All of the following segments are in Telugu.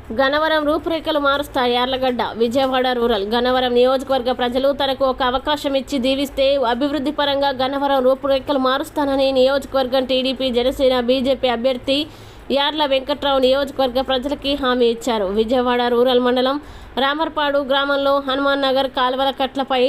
గన్నవరం రూపురేఖలు మారుస్తాయి. యార్లగడ్డ విజయవాడ రూరల్ గన్నవరం నియోజకవర్గ ప్రజలు తనకు ఒక అవకాశం ఇచ్చి దీవిస్తే అభివృద్ధి పరంగా గన్నవరం రూపురేఖలు మారుస్తానని నియోజకవర్గం టీడీపీ జనసేన బీజేపీ అభ్యర్థి యార్ల వెంకట్రావు నియోజకవర్గ ప్రజలకి హామీ ఇచ్చారు. విజయవాడ రూరల్ మండలం రామర్పాడు గ్రామంలో హనుమాన్ నగర్ కాలువల కట్లపై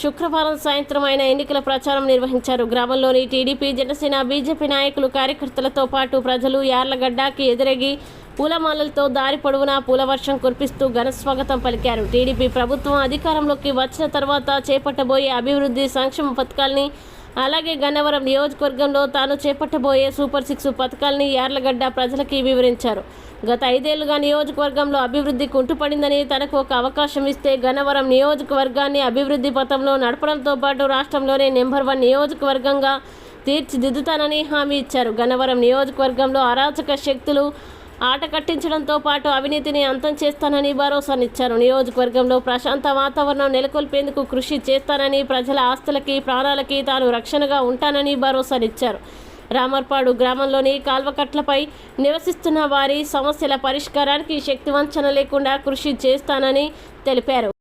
శుక్రవారం సాయంత్రం ఆయన ఎన్నికల ప్రచారం నిర్వహించారు. గ్రామంలోని టీడీపీ జనసేన బీజేపీ నాయకులు కార్యకర్తలతో పాటు ప్రజలు యార్లగడ్డకి ఎదురెగి పూలమాలలతో దారి పొడవునా పూలవర్షం కురిపిస్తూ ఘన స్వాగతం పలికారు. టీడీపీ ప్రభుత్వం అధికారంలోకి వచ్చిన తర్వాత చేపట్టబోయే అభివృద్ధి సంక్షేమ పథకాల్ని, అలాగే గన్నవరం నియోజకవర్గంలో తాను చేపట్టబోయే సూపర్ 6 పథకాల్ని యార్లగడ్డ ప్రజలకి వివరించారు. గత 5 ఏళ్లుగా నియోజకవర్గంలో అభివృద్ధి కుంటుపడిందని, తనకు ఒక అవకాశం ఇస్తే గన్నవరం నియోజకవర్గాన్ని అభివృద్ధి పథంలో నడపడంతో పాటు రాష్ట్రంలోనే నెంబర్ 1 నియోజకవర్గంగా తీర్చిదిద్దుతానని హామీ ఇచ్చారు. గన్నవరం నియోజకవర్గంలో అరాచక శక్తులు ఆట కట్టించడంతో పాటు అవినీతిని అంతం చేస్తానని భరోసానిచ్చారు. నియోజకవర్గంలో ప్రశాంత వాతావరణం నెలకొల్పేందుకు కృషి చేస్తానని, ప్రజల ఆస్తులకి ప్రాణాలకి తాను రక్షణగా ఉంటానని భరోసానిచ్చారు. రామర్పాడు గ్రామంలోని కాల్వకట్లపై నివసిస్తున్న వారి సమస్యల పరిష్కారానికి శక్తివంచన లేకుండా కృషి చేస్తానని తెలిపారు.